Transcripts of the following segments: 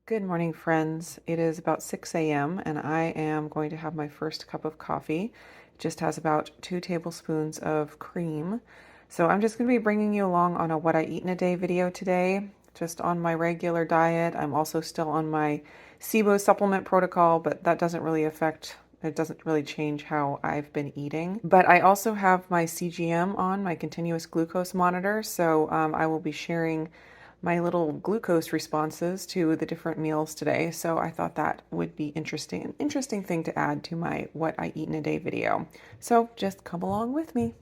Good morning, friends. It is about 6 a.m. and I am going to have my first cup of coffee. It just has about 2 tablespoons of cream. So I'm just going to be bringing you along on a what I eat in a day video today, just on my regular diet. I'm also still on my SIBO supplement protocol, but that doesn't really it doesn't really change how I've been eating. But I also have my CGM on, my continuous glucose monitor, so I will be sharing my little glucose responses to the different meals today. So I thought that would be interesting, an interesting thing to add to my what I eat in a day video. So just come along with me.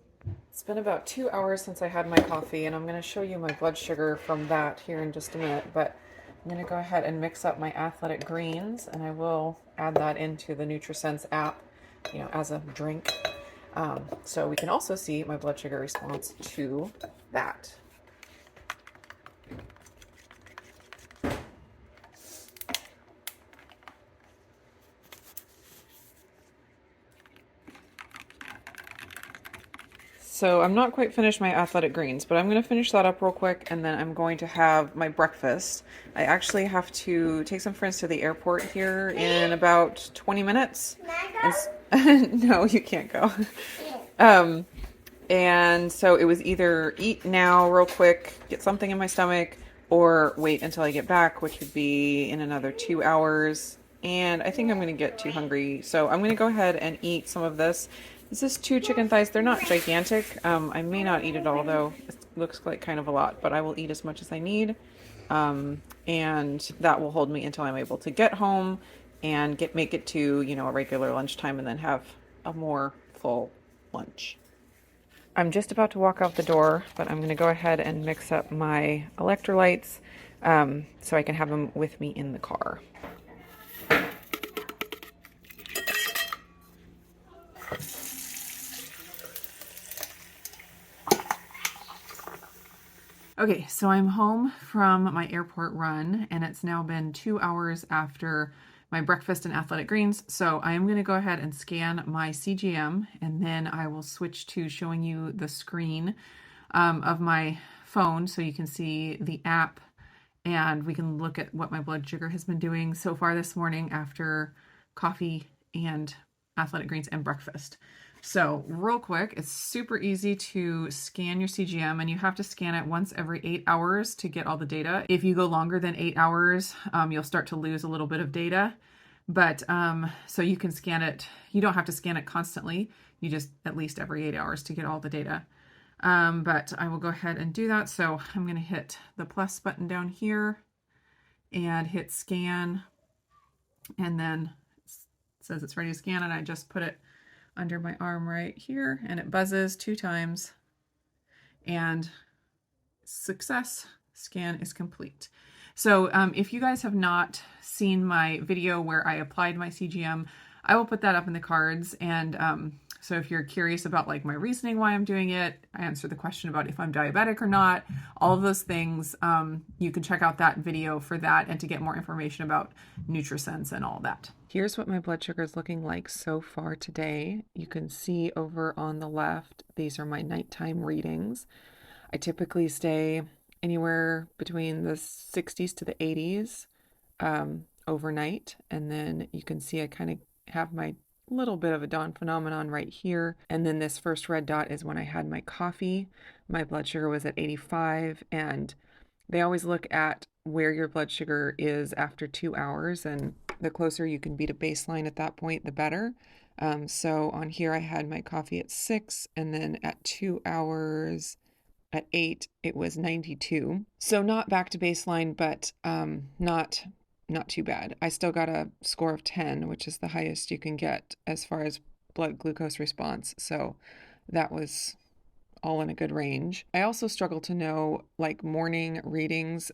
It's been about 2 hours since I had my coffee, and I'm going to show you my blood sugar from that here in just a minute. But I'm going to go ahead and mix up my athletic greens, and I will add that into the NutriSense app, as a drink. So we can also see my blood sugar response to that. So I'm not quite finished my athletic greens, but I'm going to finish that up real quick, and then I'm going to have my breakfast. I actually have to take some friends to the airport here in about 20 minutes. No, you can't go. And so it was either eat now real quick, get something in my stomach, or wait until I get back, which would be in another 2 hours. And I think I'm going to get too hungry. So I'm going to go ahead and eat some of this. This is 2 chicken thighs. They're not gigantic. I may not eat it all, though. It looks like kind of a lot, but I will eat as much as I need. And that will hold me until I'm able to get home and make it to, a regular lunchtime, and then have a more full lunch. I'm just about to walk out the door, but I'm going to go ahead and mix up my electrolytes so I can have them with me in the car. Okay, so I'm home from my airport run, and it's now been 2 hours after my breakfast and athletic greens. So I am going to go ahead and scan my CGM, and then I will switch to showing you the screen of my phone so you can see the app, and we can look at what my blood sugar has been doing so far this morning after coffee and athletic greens and breakfast. So real quick, it's super easy to scan your CGM, and you have to scan it once every 8 hours to get all the data. If you go longer than 8 hours, you'll start to lose a little bit of data. But so you can scan it. You don't have to scan it constantly. You just at least every 8 hours to get all the data. But I will go ahead and do that. So I'm going to hit the plus button down here and hit scan. And then it says it's ready to scan, and I just put it under my arm right here, and it buzzes 2 times, and success, scan is complete. So if you guys have not seen my video where I applied my CGM, I will put that up in the cards. And so if you're curious about like my reasoning why I'm doing it, I answer the question about if I'm diabetic or not, all of those things, you can check out that video for that and to get more information about NutriSense and all that. Here's what my blood sugar is looking like so far today. You can see over on the left, these are my nighttime readings. I typically stay anywhere between the 60s to the 80s overnight. And then you can see I kind of have my little bit of a dawn phenomenon right here. And then this first red dot is when I had my coffee. My blood sugar was at 85, and they always look at where your blood sugar is after 2 hours, and the closer you can be to baseline at that point, the better. So on here, I had my coffee at 6, and then at 2 hours at 8, it was 92. So not back to baseline, but not too bad. I still got a score of 10, which is the highest you can get as far as blood glucose response. So that was all in a good range. I also struggle to know, like, morning readings,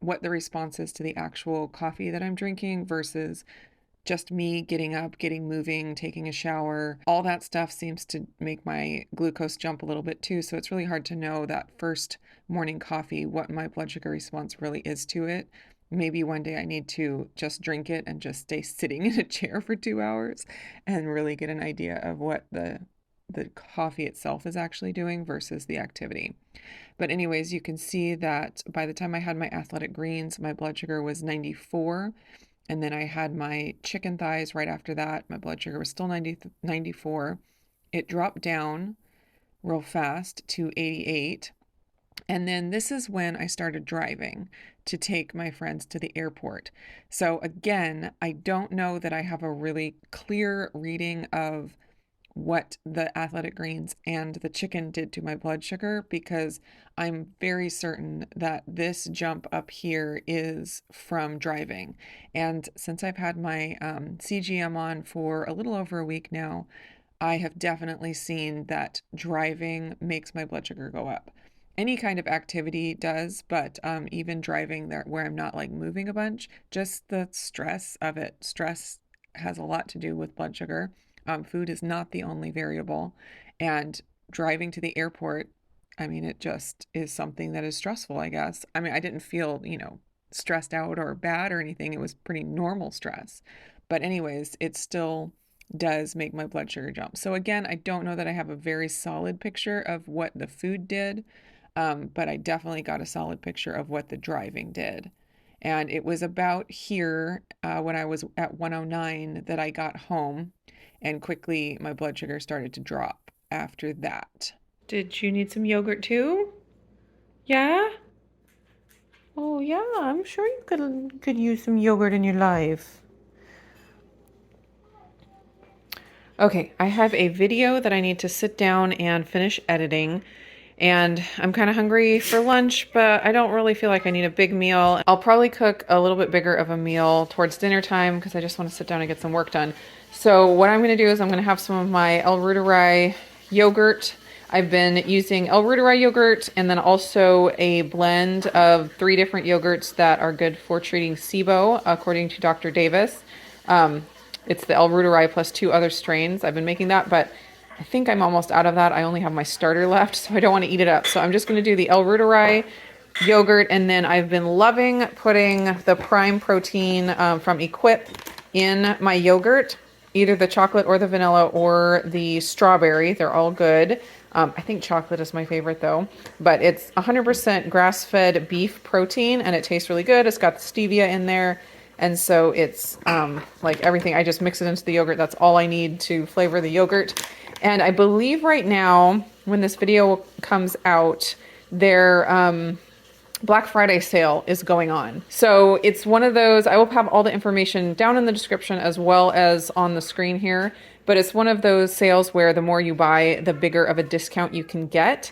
what the response is to the actual coffee that I'm drinking versus just me getting up, getting moving, taking a shower. All that stuff seems to make my glucose jump a little bit too. So it's really hard to know that first morning coffee, what my blood sugar response really is to it. Maybe one day I need to just drink it and just stay sitting in a chair for 2 hours and really get an idea of what the the coffee itself is actually doing versus the activity. But anyways, you can see that by the time I had my athletic greens, my blood sugar was 94. And then I had my chicken thighs right after that. My blood sugar was still 94. It dropped down real fast to 88. And then this is when I started driving to take my friends to the airport. So again, I don't know that I have a really clear reading of what the athletic greens and the chicken did to my blood sugar, because I'm very certain that this jump up here is from driving. And since I've had my CGM on for a little over a week now, I have definitely seen that driving makes my blood sugar go up. Any kind of activity does, but even driving there where I'm not like moving a bunch, just the stress of it. Stress has a lot to do with blood sugar. Food is not the only variable. And driving to the airport, I mean, it just is something that is stressful, I guess. I mean, I didn't feel, stressed out or bad or anything. It was pretty normal stress. But anyways, it still does make my blood sugar jump. So again, I don't know that I have a very solid picture of what the food did, but I definitely got a solid picture of what the driving did. And it was about here when I was at 109 that I got home, and quickly my blood sugar started to drop after that. Did you need some yogurt too? Yeah? Oh yeah, I'm sure you could use some yogurt in your life. Okay, I have a video that I need to sit down and finish editing, and I'm kind of hungry for lunch, but I don't really feel like I need a big meal. I'll probably cook a little bit bigger of a meal towards dinner time because I just want to sit down and get some work done. So what I'm going to do is I'm going to have some of my El Ruderai yogurt. I've been using El Ruderai yogurt and then also a blend of 3 different yogurts that are good for treating SIBO, according to Dr. Davis. It's the El Ruderai plus 2 other strains. I've been making that, but I think I'm almost out of that. I only have my starter left, so I don't want to eat it up. So I'm just going to do the El Ruderai yogurt, and then I've been loving putting the Prime Protein from Equip in my yogurt, either the chocolate or the vanilla or the strawberry. They're all good. I think chocolate is my favorite though, but it's 100% grass-fed beef protein, and it tastes really good. It's got the stevia in there. And so it's like everything. I just mix it into the yogurt. That's all I need to flavor the yogurt. And I believe right now, when this video comes out, their Black Friday sale is going on. So it's one of those, I will have all the information down in the description as well as on the screen here. But it's one of those sales where the more you buy, the bigger of a discount you can get.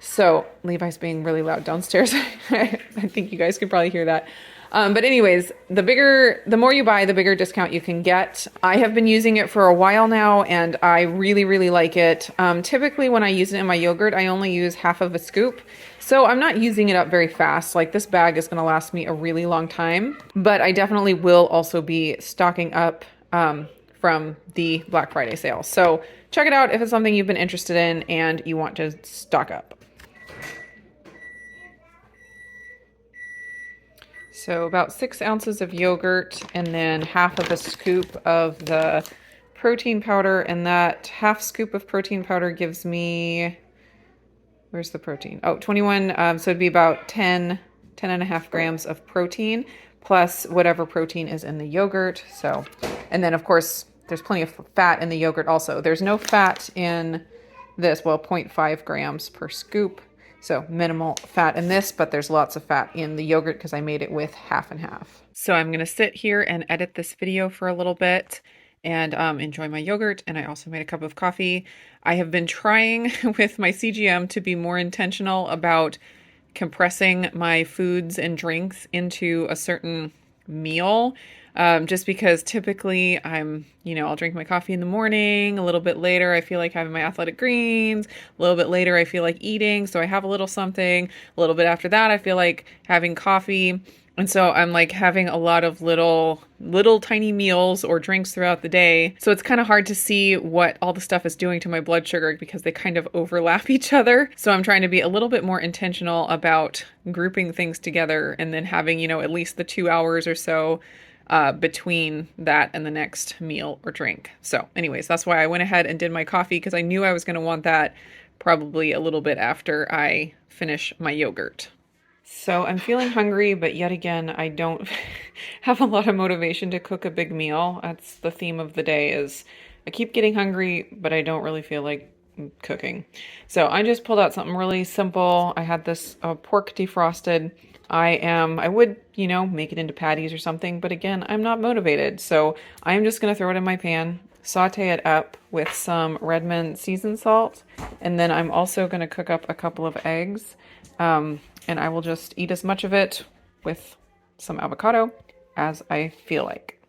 So Levi's being really loud downstairs. I think you guys could probably hear that. But anyways, the more you buy, the bigger discount you can get. I have been using it for a while now, and I really, really like it. Typically when I use it in my yogurt, I only use half of a scoop. So I'm not using it up very fast. Like, this bag is going to last me a really long time, but I definitely will also be stocking up from the Black Friday sale. So check it out if it's something you've been interested in and you want to stock up. So about 6 ounces of yogurt, and then half of a scoop of the protein powder. And that half scoop of protein powder gives me, where's the protein? Oh, 21. So it'd be about 10 and a half grams of protein plus whatever protein is in the yogurt. So, and then of course there's plenty of fat in the yogurt also. There's no fat in this, well, 0.5 grams per scoop. So minimal fat in this, but there's lots of fat in the yogurt because I made it with half and half. So I'm going to sit here and edit this video for a little bit and enjoy my yogurt. And I also made a cup of coffee. I have been trying with my CGM to be more intentional about compressing my foods and drinks into a certain meal. Just because typically I'll drink my coffee in the morning, a little bit later I feel like having my athletic greens, a little bit later I feel like eating, so I have a little something, a little bit after that I feel like having coffee, and so I'm like having a lot of little tiny meals or drinks throughout the day, so it's kind of hard to see what all the stuff is doing to my blood sugar because they kind of overlap each other. So I'm trying to be a little bit more intentional about grouping things together and then having, at least the 2 hours or so between that and the next meal or drink. So anyways, that's why I went ahead and did my coffee, because I knew I was going to want that probably a little bit after I finish my yogurt. So I'm feeling hungry, but yet again, I don't have a lot of motivation to cook a big meal. That's the theme of the day, is I keep getting hungry, but I don't really feel like cooking. So I just pulled out something really simple. I had this pork defrosted. I would, make it into patties or something, but again, I'm not motivated. So I'm just going to throw it in my pan, saute it up with some Redmond seasoned salt, and then I'm also going to cook up a couple of eggs. And I will just eat as much of it with some avocado as I feel like.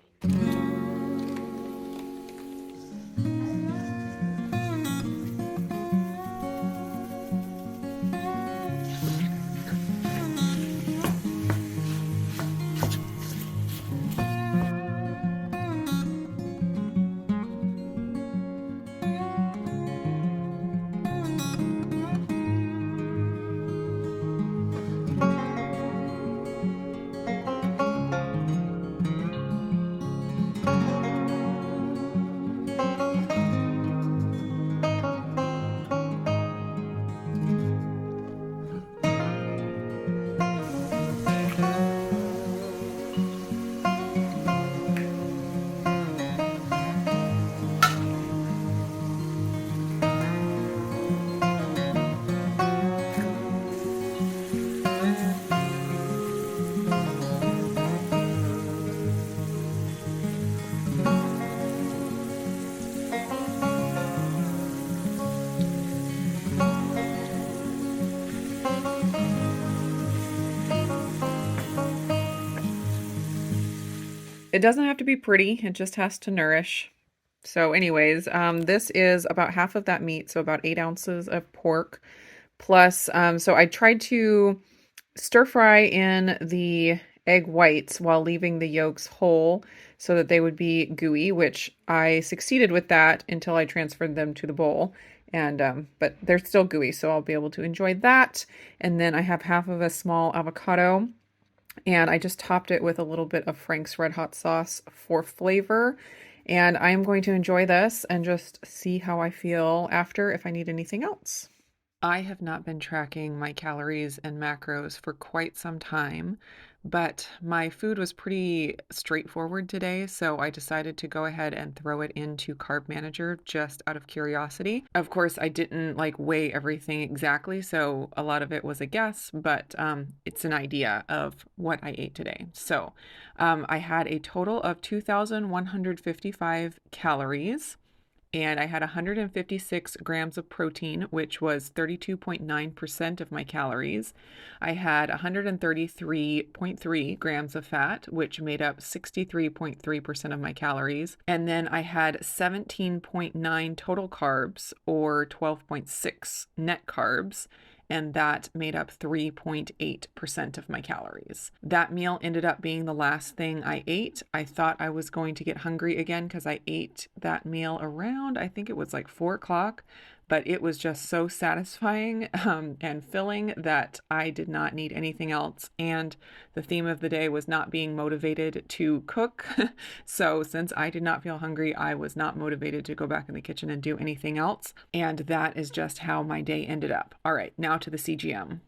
It doesn't have to be pretty, it just has to nourish. So anyways, this is about half of that meat, so about 8 ounces of pork. Plus, so I tried to stir fry in the egg whites while leaving the yolks whole so that they would be gooey, which I succeeded with that until I transferred them to the bowl. And but they're still gooey, so I'll be able to enjoy that. And then I have half of a small avocado, and I just topped it with a little bit of Frank's Red Hot sauce for flavor. And I am going to enjoy this and just see how I feel after, if I need anything else. I have not been tracking my calories and macros for quite some time, but my food was pretty straightforward today, so I decided to go ahead and throw it into Carb Manager just out of curiosity. Of course, I didn't weigh everything exactly, so a lot of it was a guess, but it's an idea of what I ate today. So I had a total of 2,155 calories. And I had 156 grams of protein, which was 32.9% of my calories. I had 133.3 grams of fat, which made up 63.3% of my calories. And then I had 17.9 total carbs, or 12.6 net carbs, and that made up 3.8% of my calories. That meal ended up being the last thing I ate. I thought I was going to get hungry again because I ate that meal around, I think it was 4 o'clock, but it was just so satisfying and filling that I did not need anything else. And the theme of the day was not being motivated to cook. So since I did not feel hungry, I was not motivated to go back in the kitchen and do anything else. And that is just how my day ended up. All right, now to the CGM.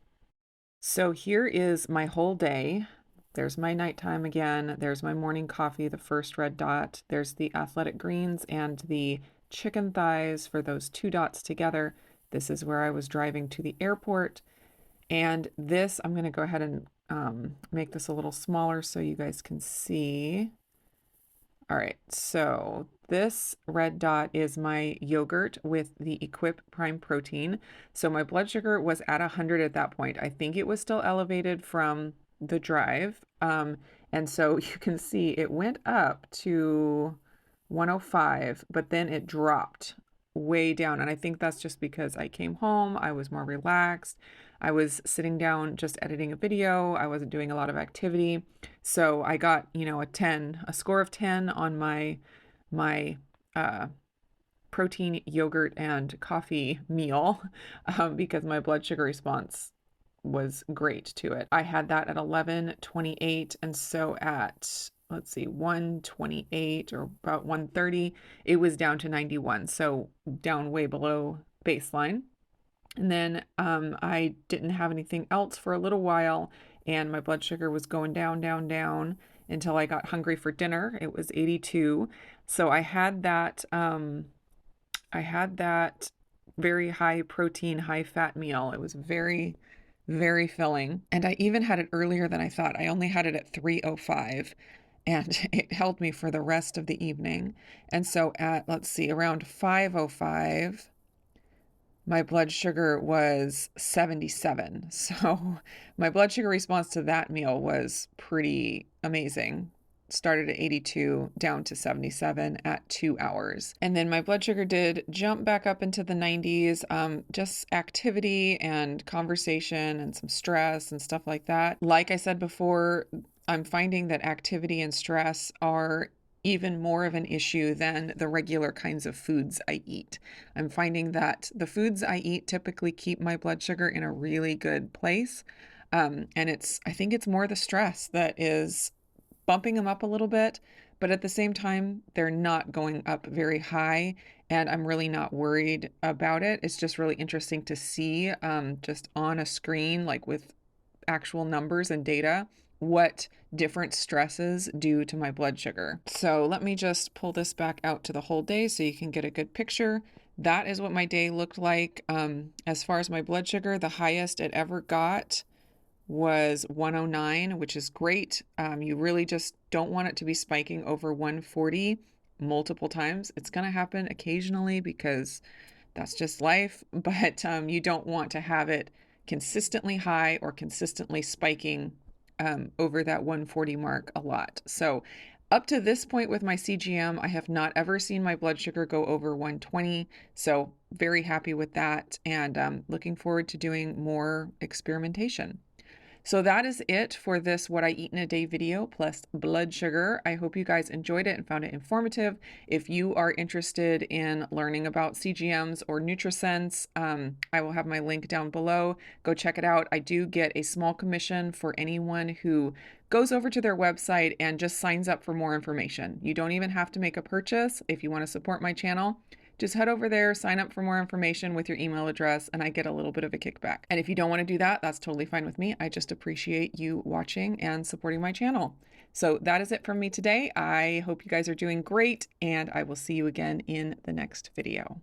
So here is my whole day. There's my nighttime again. There's my morning coffee, the first red dot. There's the athletic greens and the chicken thighs for those 2 dots together. This is where I was driving to the airport. And this, I'm going to go ahead and make this a little smaller so you guys can see. All right, so this red dot is my yogurt with the Equip Prime Protein. So my blood sugar was at 100 at that point. I think it was still elevated from the drive. And so you can see it went up to 105, but then it dropped way down. And I think that's just because I came home, I was more relaxed. I was sitting down just editing a video. I wasn't doing a lot of activity. So I got, a score of 10 on my protein, yogurt, and coffee meal because my blood sugar response was great to it. I had that at 11:28, and so at let's see, 128 or about 130, it was down to 91. So down way below baseline. And then I didn't have anything else for a little while, and my blood sugar was going down, down, down until I got hungry for dinner. It was 82. So I had that very high protein, high fat meal. It was very, very filling. And I even had it earlier than I thought. I only had it at 3:05 and it held me for the rest of the evening. And so at, let's see, around 5:05, my blood sugar was 77. So my blood sugar response to that meal was pretty amazing. Started at 82, down to 77 at 2 hours. And then my blood sugar did jump back up into the 90s. Just activity and conversation and some stress and stuff like that. Like I said before, I'm finding that activity and stress are even more of an issue than the regular kinds of foods I eat. I'm finding that the foods I eat typically keep my blood sugar in a really good place. And I think it's more the stress that is bumping them up a little bit, but at the same time, they're not going up very high. And I'm really not worried about it. It's just really interesting to see just on a screen, like with actual numbers and data, what different stresses do to my blood sugar. So let me just pull this back out to the whole day so you can get a good picture. That is what my day looked like. As far as my blood sugar, the highest it ever got was 109, which is great. You really just don't want it to be spiking over 140 multiple times. It's going to happen occasionally because that's just life, but you don't want to have it consistently high or consistently spiking over that 140 mark a lot. So up to this point with my CGM, I have not ever seen my blood sugar go over 120. So very happy with that, and looking forward to doing more experimentation. So that is it for this What I Eat in a Day video plus blood sugar. I hope you guys enjoyed it and found it informative. If you are interested in learning about CGMs or NutriSense, I will have my link down below. Go check it out. I do get a small commission for anyone who goes over to their website and just signs up for more information. You don't even have to make a purchase if you want to support my channel. Just head over there, sign up for more information with your email address, and I get a little bit of a kickback. And if you don't want to do that, that's totally fine with me. I just appreciate you watching and supporting my channel. So that is it from me today. I hope you guys are doing great, and I will see you again in the next video.